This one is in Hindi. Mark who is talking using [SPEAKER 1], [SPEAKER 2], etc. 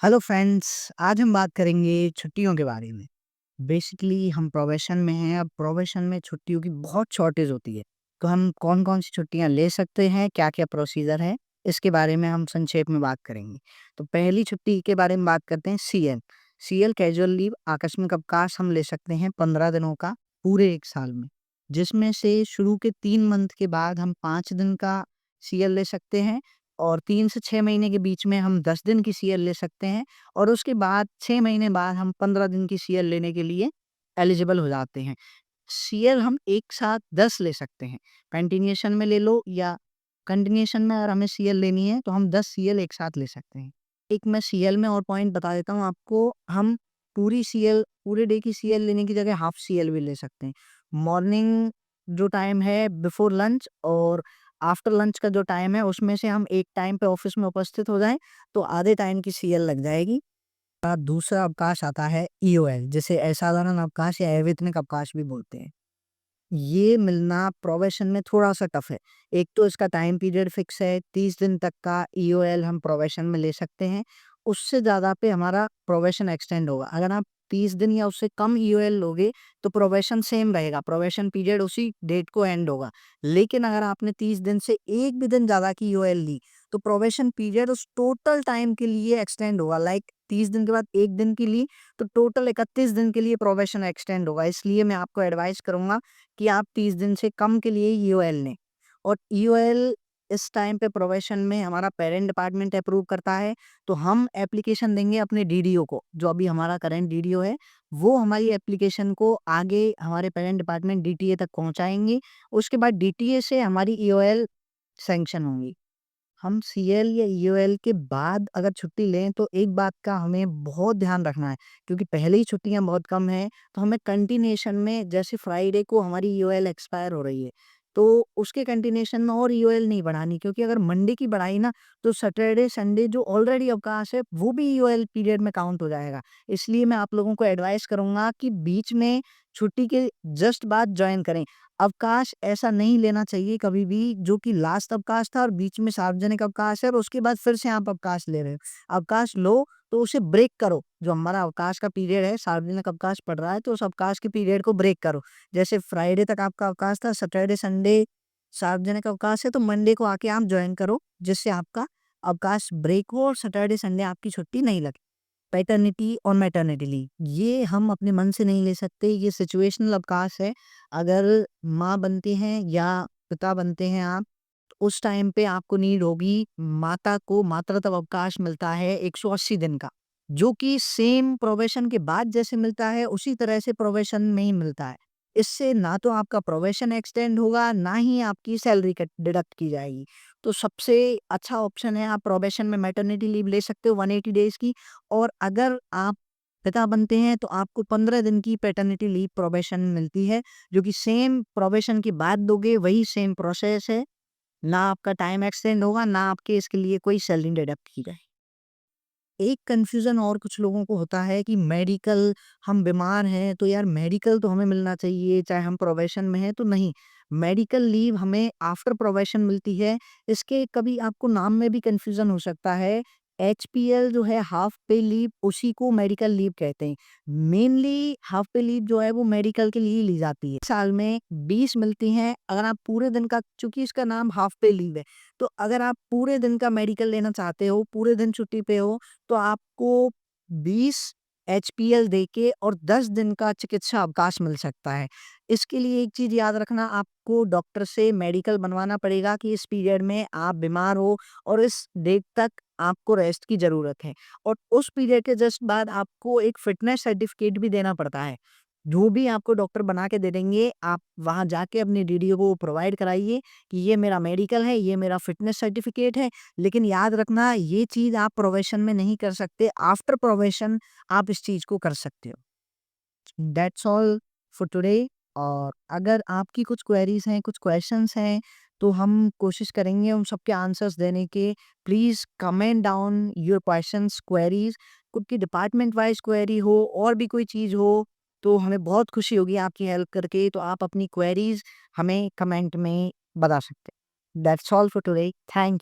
[SPEAKER 1] हेलो फ्रेंड्स, आज हम बात करेंगे छुट्टियों के बारे में। बेसिकली हम प्रोफेशन में हैं, अब प्रोफेशन में छुट्टियों की बहुत शॉर्टेज होती है। तो हम कौन-कौन सी छुट्टियाँ ले सकते हैं, क्या-क्या प्रोसीजर है, इसके बारे में हम संक्षेप में बात करेंगे। तो पहली छुट्टी के बारे में बात करते हैं सीएल। सीएल कैजुअल लीव आकस्मिक अवकाश हम ले सकते हैं 15 दिनों का पूरे 1 साल में। जिसमें से शुरू के 3 मंथ के बाद हम 5 दिन का सीएल ले सकते हैं और 3 से 6 महीने के बीच में हम 10 दिन की सीएल ले सकते हैं और उसके बाद 6 महीने बाद हम 15 दिन की सीएल लेने के लिए एलिजिबल हो जाते हैं। सीएल हम एक साथ 10 ले सकते हैं। कंटिन्यूएशन में ले लो या कंटिन्यूएशन में अगर हमें सीएल लेनी है तो हम 10 सीएल एक साथ ले सकते हैं। एक मैं सीएल में और पॉइंट बता देता हूँ आपको, हम पूरी सीएल पूरे डे की सीएल लेने की जगह हाफ सीएल भी ले सकते हैं। मॉर्निंग जो टाइम है बिफोर लंच और आफ्टर लंच का जो टाइम है उसमें से हम एक टाइम पे ऑफिस में उपस्थित हो जाएँ तो आधे टाइम की सीएल लग जाएगी। दूसरा अवकाश आता है ईओएल, जिसे असाधारण अवकाश या अवैतनिक अवकाश भी बोलते हैं। ये मिलना प्रोबेशन में थोड़ा-सा टफ है। एक तो इसका टाइम पीरियड फिक्स है, 30 दिन तक का ईओएल हम प्रोबेशन में ले सकते हैं। उससे ज़्यादा पे हमारा प्रोबेशन एक्सटेंड होगा। अगर आप 30 दिन या उससे कम ईओएल लोगे, तो प्रोबेशन सेम रहेगा, प्रोबेशन पीरियड उसी डेट को एंड होगा। लेकिन अगर आपने 30 दिन से 1 भी दिन ज़्यादा की ईओएल ली, तो प्रोबेशन पीरियड उस टोटल टाइम के लिए एक्सटेंड होगा। लाइक 30 दिन के बाद 1 दिन की ली, तो टोटल 31 दिन के लिए प्रोबेशन एक्सटेंड होगा। इसलिए मैं आपको एडवाइस करूँगा कि आप 30 दिन से कम के लिए ईओएल लें और ईओएल इस टाइम पे प्रोबेशन में हमारा पेरेंट डिपार्टमेंट अप्रूव करता है, तो हम एप्लीकेशन देंगे अपने डीडीओ को, जो अभी हमारा करंट डीडीओ है, वो हमारी एप्लीकेशन को आगे हमारे पेरेंट डिपार्टमेंट डीटीए तक पहुँचाएँगे। उसके बाद डीटीए से हमारी ईओएल सैंक्शन होंगी। हम सीएल या ईओएल के बाद अगर छुट्टी लें तो एक बात का हमें बहुत ध्यान रखना है, क्योंकि पहले ही छुट्टियाँ बहुत कम हैं, तो हमें कंटिन्यूएशन में जैसे फ्राइडे को हमारी ईओएल एक्सपायर हो रही है, तो उसके कंटिन्यूएशन में और ईओएल नहीं बढ़ानी, क्योंकि अगर मंडे की बढ़ाई ना तो सैटरडे, संडे जो ऑलरेडी अवकाश है वो भी ईओएल पीरियड में काउंट हो जाएगा। इसलिए मैं आप लोगों को एडवाइस करूँगा कि बीच में छुट्टी के जस्ट बाद जॉइन करें। अवकाश ऐसा नहीं लेना चाहिए कभी भी जो कि लास्ट अवकाश था और बीच में सार्वजनिक अवकाश है और उसके बाद फिर से आप अवकाश ले रहे हो। अवकाश लो तो उसे ब्रेक करो। जो हमारा अवकाश का पीरियड है, सार्वजनिक अवकाश पड़ रहा है तो उस अवकाश के पीरियड को ब्रेक करो। जैसे फ्राइडे तक आपका अवकाश था, सैटरडे, संडे सार्वजनिक अवकाश है तो मंडे को आके आप जॉइन करो, जिससे आपका अवकाश ब्रेक हो और सैटरडे, संडे आपकी छुट्टी नहीं लगे। पैटर्निटी और मैटरनिटी लीव, ये हम अपने मन से नहीं ले सकते, ये सिचुएशनल अवकाश है। अगर माँ बनती हैं या पिता बनते हैं आप, तो उस टाइम पे आपको नीड होगी, माता को मातृत्व अवकाश मिलता है 180 दिन का, जो कि सेम प्रोबेशन के बाद जैसे मिलता है, उसी तरह से प्रोबेशन में ही मिलता है। इससे ना तो आपका प्रोबेशन एक्सटेंड होगा, ना ही आपकी सैलरी कट डिडक्ट की जाएगी। तो सबसे अच्छा ऑप्शन है, आप प्रोबेशन में मैटरनिटी लीव ले सकते हो 180 डेज़ की। और अगर आप पिता बनते हैं तो आपको 15 दिन की पैटर्निटी लीव प्रोबेशन मिलती है, जो कि सेम प्रोबेशन के बाद दोगे, वही सेम प्रोसेस है। ना आपका टाइम एक्सटेंड होगा, ना आपके इसके लिए कोई सैलरी डिडक्ट की जाए। एक कन्फ्यूज़न और कुछ लोगों को होता है कि मेडिकल, हम बीमार हैं तो यार मेडिकल तो हमें मिलना चाहिए, चाहे हम प्रोबेशन में हैं तो नहीं। मेडिकल लीव हमें आफ्टर प्रोबेशन मिलती है। इसके कभी आपको नाम में भी कन्फ्यूज़न हो सकता है। एचपीएल जो है हाफ पे लीव, उसी को मेडिकल लीव कहते हैं। मेनली हाफ पे लीव जो है वो मेडिकल के लिए ली जाती है। साल में 20 मिलती हैं। अगर आप पूरे दिन का, चूँकि इसका नाम हाफ पे लीव है, तो अगर आप पूरे दिन का मेडिकल लेना चाहते हो, पूरे दिन छुट्टी पे हो, तो आपको 20 एचपीएल देके और 10 दिन का चिकित्सा अवकाश मिल सकता है। इसके लिए एक चीज़ याद रखना, आपको डॉक्टर से मेडिकल बनवाना पड़ेगा कि इस पीरियड में आप बीमार हो और इस डेट तक आपको रेस्ट की ज़रूरत है। और उस पीरियड के जस्ट बाद आपको एक फिटनेस सर्टिफिकेट भी देना पड़ता है। जो भी आपको डॉक्टर बना के दे देंगे, आप वहाँ जाके अपने डीडीओ को प्रोवाइड कराइए कि ये मेरा मेडिकल है, ये मेरा फिटनेस सर्टिफिकेट है। लेकिन याद रखना, ये चीज़ आप प्रोबेशन में नहीं कर सकते, आफ्टर प्रोबेशन आप इस चीज़ को कर सकते हो। That's all for today. और अगर आपकी कुछ क्वेरीज़ हैं, कुछ क्वेश्चन्स हैं, तो हम कोशिश करेंगे उन सबके आंसर्स देने के। Please comment down your questions, queries, खुद की डिपार्टमेंट वाइज़ क्वेरी हो और भी कोई चीज़ हो, तो हमें बहुत खुशी होगी आपकी हेल्प करके। तो आप अपनी क्वेरीज़ हमें कमेंट में बता सकते हैं। That's all for today. Thank you.